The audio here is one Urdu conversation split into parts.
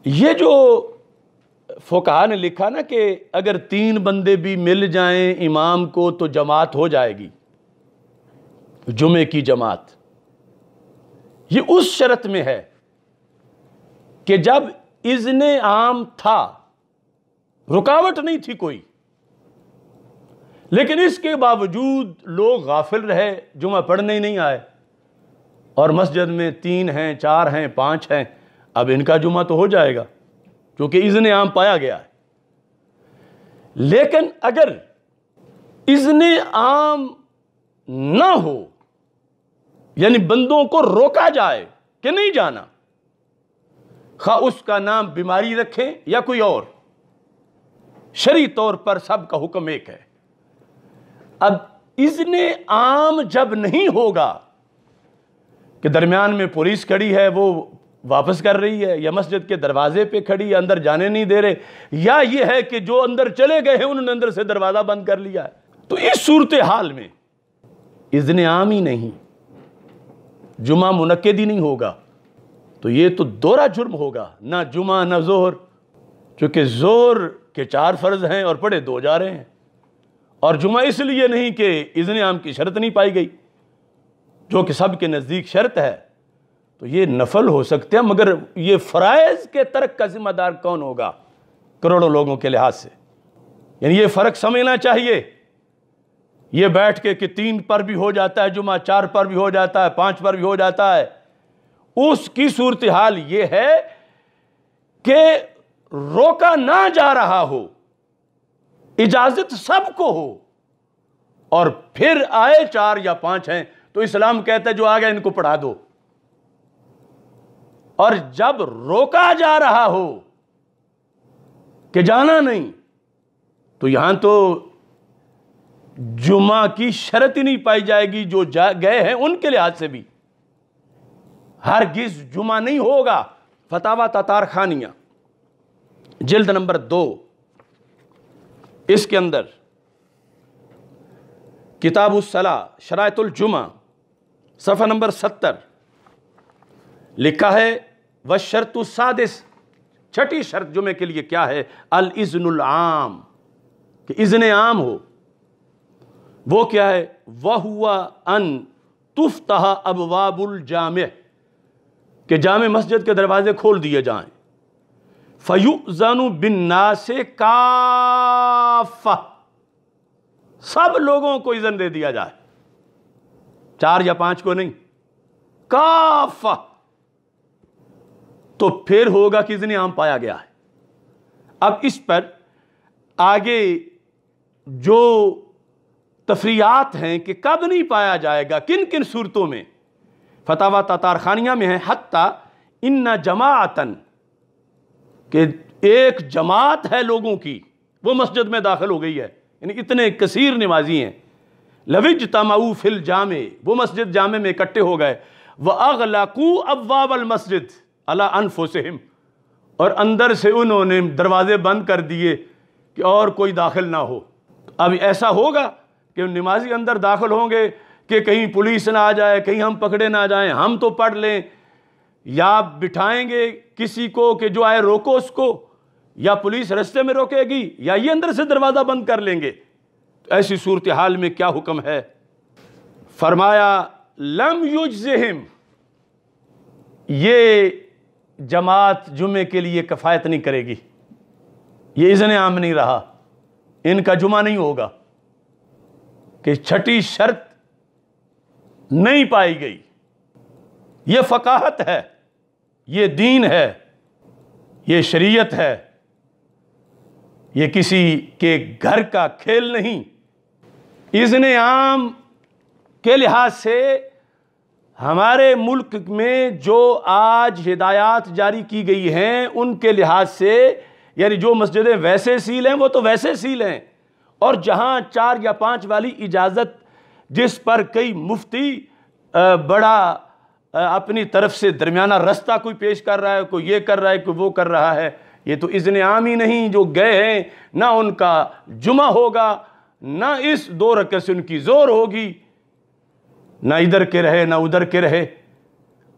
یہ جو فقہا نے لکھا نا کہ اگر 3 بندے بھی مل جائیں امام کو تو جماعت ہو جائے گی، جمعے کی جماعت، یہ اس شرط میں ہے کہ جب اذن عام تھا، رکاوٹ نہیں تھی کوئی، لیکن اس کے باوجود لوگ غافل رہے، جمعہ پڑھنے ہی نہیں آئے، اور مسجد میں 3 ہیں، 4 ہیں، 5 ہیں، اب ان کا جمعہ تو ہو جائے گا کیونکہ اذن عام پایا گیا ہے۔ لیکن اگر اذن عام نہ ہو، یعنی بندوں کو روکا جائے کہ نہیں جانا، خواہ اس کا نام بیماری رکھیں یا کوئی اور، شرعی طور پر سب کا حکم ایک ہے۔ اب اذن عام جب نہیں ہوگا کہ درمیان میں پولیس کھڑی ہے، وہ واپس کر رہی ہے، یا مسجد کے دروازے پہ کھڑی ہے، اندر جانے نہیں دے رہے، یا یہ ہے کہ جو اندر چلے گئے ہیں انہوں نے اندر سے دروازہ بند کر لیا ہے، تو اس صورتحال میں اذن عام ہی نہیں، جمعہ منعقد ہی نہیں ہوگا، تو یہ تو دوہرا جرم ہوگا، نہ جمعہ نہ ظہر، چونکہ ظہر کے 4 فرض ہیں اور پڑھے 2 جا رہے ہیں، اور جمعہ اس لیے نہیں کہ اذن عام کی شرط نہیں پائی گئی جو کہ سب کے نزدیک شرط ہے، تو یہ نفل ہو سکتے ہیں، مگر یہ فرائض کے ترک کا ذمہ دار کون ہوگا کروڑوں لوگوں کے لحاظ سے؟ یعنی یہ فرق سمجھنا چاہیے۔ یہ بیٹھ کے کہ 3 پر بھی ہو جاتا ہے جمعہ، 4 پر بھی ہو جاتا ہے، 5 پر بھی ہو جاتا ہے، اس کی صورتحال یہ ہے کہ روکا نہ جا رہا ہو، اجازت سب کو ہو، اور پھر آئے 4 یا 5 ہیں تو اسلام کہتا ہے جو آ گئے ان کو پڑھا دو، اور جب روکا جا رہا ہو کہ جانا نہیں، تو یہاں تو جمعہ کی شرط ہی نہیں پائی جائے گی، جو گئے ہیں ان کے لحاظ سے بھی ہرگز جمعہ نہیں ہوگا۔ فتاوی تتار خانیہ جلد نمبر 2، اس کے اندر کتاب الصلاۃ شرائط الجمعہ صفحہ نمبر 70 لکھا ہے والشرط السادس، 6ٹھی شرط جمعے کے لیے کیا ہے؟ الاذن العام، کہ اذن عام ہو۔ وہ کیا ہے؟ وَهُوَ أَن تُفْتَحَ أَبْوَابُ الْجَامِعِ، کہ جامع مسجد کے دروازے کھول دیے جائیں، فَيُؤْذَنُ بِالنَّاسِ كَافَّةً، سب لوگوں کو اذن دے دیا جائے، 4 یا 5 کو نہیں، کافہ، تو پھر ہوگا کہ اذن عام پایا گیا ہے۔ اب اس پر آگے جو تفریعات ہیں کہ کب نہیں پایا جائے گا، کن کن صورتوں میں، فتاوی تتار خانیہ میں ہے حتیٰ ان جماعتن، کہ ایک جماعت ہے لوگوں کی وہ مسجد میں داخل ہو گئی ہے، یعنی اتنے کثیر نمازی ہیں، لو اجتمعوا فی الجامع، وہ مسجد جامع میں اکٹھے ہو گئے، وَأَغْلَقُوا أَبْوَابَ الْمَسْجِدِ عَلَىٰ أَنفُسِهِمْ، اور اندر سے انہوں نے دروازے بند کر دیے کہ اور کوئی داخل نہ ہو۔ اب ایسا ہوگا کہ نمازی اندر داخل ہوں گے کہ کہیں پولیس نہ آ جائے، کہیں ہم پکڑے نہ جائیں، ہم تو پڑھ لیں، یا بٹھائیں گے کسی کو کہ جو آئے روکو اس کو، یا پولیس رستے میں روکے گی، یا یہ اندر سے دروازہ بند کر لیں گے، ایسی صورتحال میں کیا حکم ہے؟ فرمایا لم یجزہم، یہ جماعت جمعے کے لیے کفایت نہیں کرے گی، یہ اذن عام نہیں رہا، ان کا جمعہ نہیں ہوگا، کہ 6ٹھی شرط نہیں پائی گئی۔ یہ فقاہت ہے، یہ دین ہے، یہ شریعت ہے، یہ کسی کے گھر کا کھیل نہیں۔ اذن عام کے لحاظ سے ہمارے ملک میں جو آج ہدایات جاری کی گئی ہیں ان کے لحاظ سے، یعنی جو مسجدیں ویسے سیل ہیں وہ تو ویسے سیل ہیں، اور جہاں 4 یا 5 والی اجازت جس پر کئی مفتی بڑا اپنی طرف سے درمیانہ رستہ کوئی پیش کر رہا ہے، کوئی یہ کر رہا ہے، کوئی وہ کر رہا ہے، یہ تو اذن عام ہی نہیں، جو گئے ہیں نہ ان کا جمعہ ہوگا، نہ اس 2 رکعت سے ان کی ظہر ہوگی، نہ ادھر کے رہے نہ ادھر کے رہے۔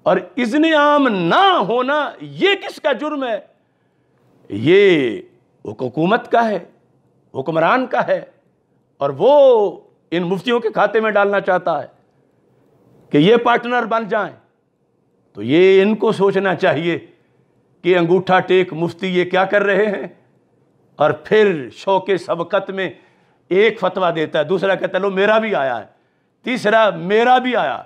اور اذن عام نہ ہونا یہ کس کا جرم ہے؟ یہ حکومت کا ہے، حکمران کا ہے، اور وہ ان مفتیوں کے کھاتے میں ڈالنا چاہتا ہے کہ یہ پارٹنر بن جائیں، تو یہ ان کو سوچنا چاہیے کہ انگوٹھا ٹیک مفتی یہ کیا کر رہے ہیں، اور پھر شوق سبقت میں ایک فتویٰ دیتا ہے، دوسرا کہتا ہے لو میرا بھی آیا ہے، تیسرا میرا بھی آیا۔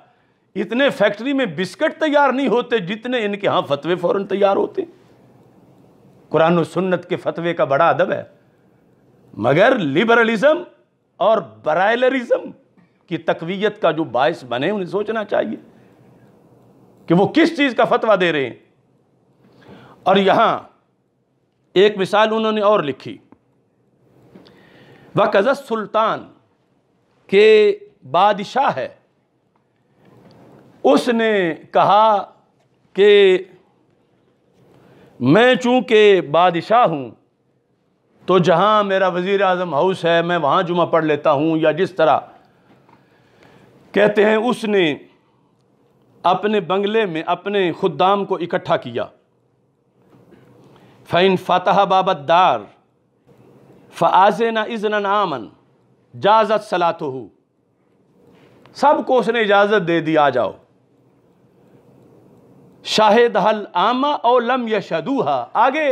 اتنے فیکٹری میں بسکٹ تیار نہیں ہوتے جتنے ان کے ہاں فتوے فوراً تیار ہوتے۔ قرآن و سنت کے فتوے کا بڑا ادب ہے، مگر لبرلزم اور برائلرزم کی تقویت کا جو باعث بنے انہیں سوچنا چاہیے کہ وہ کس چیز کا فتویٰ دے رہے ہیں۔ اور یہاں ایک مثال انہوں نے اور لکھی، وَقَذَ سلطان کے بادشاہ ہے، اس نے کہا کہ میں چونکہ بادشاہ ہوں تو جہاں میرا وزیر اعظم ہاؤس ہے میں وہاں جمعہ پڑھ لیتا ہوں، یا جس طرح کہتے ہیں اس نے اپنے بنگلے میں اپنے خدام کو اکٹھا کیا، فَإِن فَتَحَ بَابَ الدَّارِ فَآذَنَ إِذْنًا عَامًا جازت صلاتہ، سب کو اس نے اجازت دے دی آ جاؤ، شاہدہ العامہ او لم یشہدوہا، آگے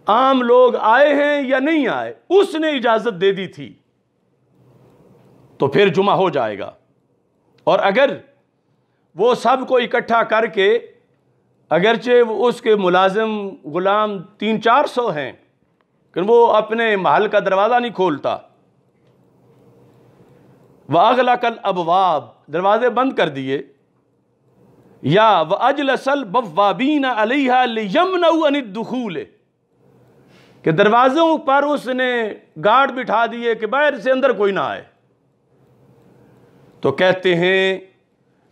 عام لوگ آئے ہیں یا نہیں آئے، اس نے اجازت دے دی تھی تو پھر جمعہ ہو جائے گا۔ اور اگر وہ سب کو اکٹھا کر کے، اگرچہ وہ اس کے ملازم غلام 300-400 ہیں، لیکن وہ اپنے محل کا دروازہ نہیں کھولتا، وَأَغْلَقَ الْأَبْوَابَ، دروازے بند کر دیے، یا وَأَجْلَسَ الْبَوَّابِينَ عَلَيْهَا لِيَمْنَعُوا عَنِ الدُّخُولِ، کہ دروازوں پر اس نے گارڈ بٹھا دیے کہ باہر سے اندر کوئی نہ آئے، تو کہتے ہیں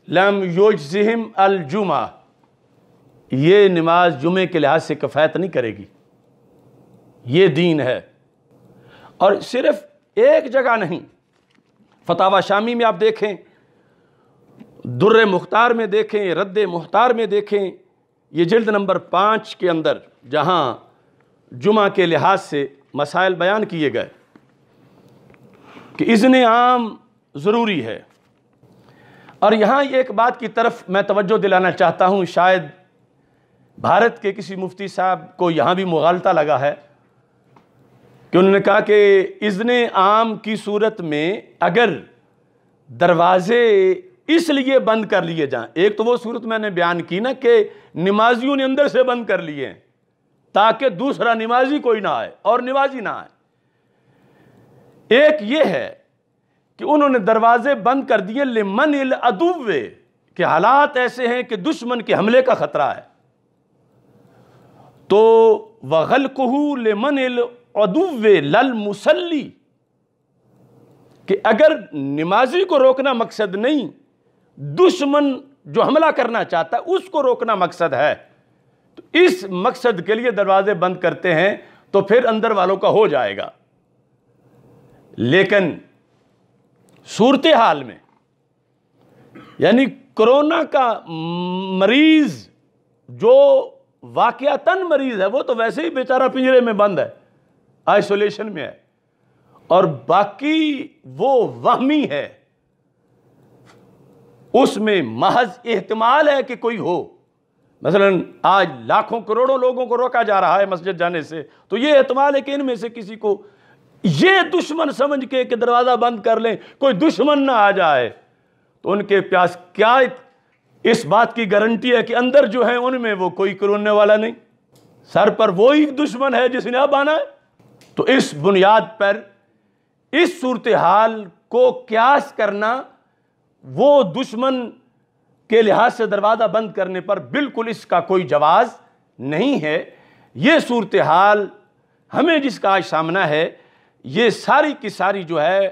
لم یجزہم الجمعہ، یہ نماز جمعے کے لحاظ سے کفایت نہیں کرے گی، یہ دین ہے۔ اور صرف ایک جگہ نہیں، فتاوی شامی میں آپ دیکھیں، در مختار میں دیکھیں، رد مختار میں دیکھیں، یہ جلد نمبر 5 کے اندر جہاں جمعہ کے لحاظ سے مسائل بیان کیے گئے کہ اذن عام ضروری ہے۔ اور یہاں ایک بات کی طرف میں توجہ دلانا چاہتا ہوں، شاید بھارت کے کسی مفتی صاحب کو یہاں بھی مغالطہ لگا ہے کہ انہوں نے کہا کہ اذن عام کی صورت میں اگر دروازے اس لیے بند کر لیے جائیں، ایک تو وہ صورت میں نے بیان کی نا کہ نمازیوں نے اندر سے بند کر لیے ہیں تاکہ دوسرا نمازی کوئی نہ آئے اور نمازی نہ آئے، ایک یہ ہے کہ انہوں نے دروازے بند کر دیے لمن العدو، کہ حالات ایسے ہیں کہ دشمن کے حملے کا خطرہ ہے، تو وَغَلْقُهُ لِمَنِ الْعَدُوِّ لَلْمُصَلِّ، کہ اگر نمازی کو روکنا مقصد نہیں، دشمن جو حملہ کرنا چاہتا ہے اس کو روکنا مقصد ہے، تو اس مقصد کے لیے دروازے بند کرتے ہیں تو پھر اندر والوں کا ہو جائے گا۔ لیکن صورتحال میں یعنی کرونا کا مریض جو واقعتاً مریض ہے وہ تو ویسے ہی بیچارہ پنجرے میں بند ہے، آئسولیشن میں ہے، اور باقی وہ وہمی ہے، اس میں محض احتمال ہے کہ کوئی ہو۔ مثلا آج لاکھوں کروڑوں لوگوں کو روکا جا رہا ہے مسجد جانے سے، تو یہ احتمال ہے کہ ان میں سے کسی کو یہ دشمن سمجھ کے کہ دروازہ بند کر لیں کوئی دشمن نہ آ جائے، تو ان کے پیاس کیا اس بات کی گارنٹی ہے کہ اندر جو ہے ان میں وہ کوئی کرونے والا نہیں، سر پر وہی دشمن ہے جس نے اب آنا ہے۔ تو اس بنیاد پر اس صورتحال کو قیاس کرنا وہ دشمن کے لحاظ سے دروازہ بند کرنے پر بالکل اس کا کوئی جواز نہیں ہے۔ یہ صورتحال ہمیں جس کا آج سامنا ہے یہ ساری کی ساری جو ہے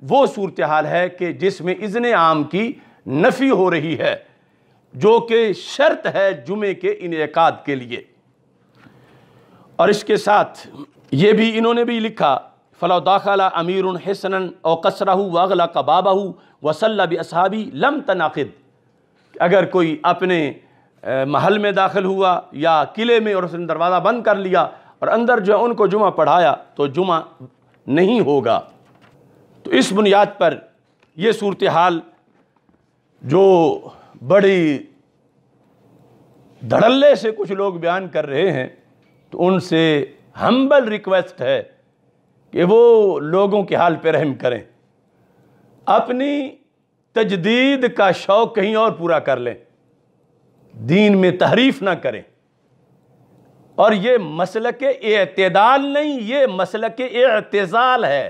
وہ صورتحال ہے کہ جس میں اذن عام کی نفی ہو رہی ہے، جو کہ شرط ہے جمعے کے انعقاد کے لیے۔ اور اس کے ساتھ یہ بھی انہوں نے بھی لکھا فَلَوْ دَخَلَ أَمِيرٌ حِسْنًا أَوْ قَصْرَهُ وَأَغْلَقَ بَابَهُ وَصَلَّى بِأَصْحَابِهِ لَمْ تَنْعَقِدْ، اگر کوئی اپنے محل میں داخل ہوا یا قلعے میں اور اس نے دروازہ بند کر لیا اور اندر جو ہے ان کو جمعہ پڑھایا تو جمعہ نہیں ہوگا۔ تو اس بنیاد پر یہ صورتحال جو بڑی دھڑلے سے کچھ لوگ بیان کر رہے ہیں، تو ان سے ہمبل ریکویسٹ ہے کہ وہ لوگوں کے حال پہ رحم کریں، اپنی تجدید کا شوق کہیں اور پورا کر لیں، دین میں تحریف نہ کریں۔ اور یہ مسلک اعتدال نہیں، یہ مسلک اعتزال ہے،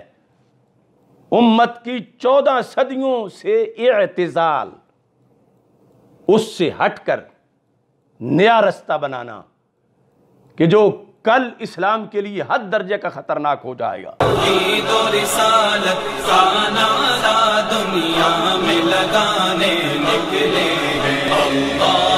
امت کی 14 صدیوں سے اعتزال، اس سے ہٹ کر نیا رستہ بنانا کہ جو کل اسلام کے لیے حد درجے کا خطرناک ہو جائے گا۔ توحید و رسالت کا نعرہ دنیا میں لگانے نکلے ہیں، اللہ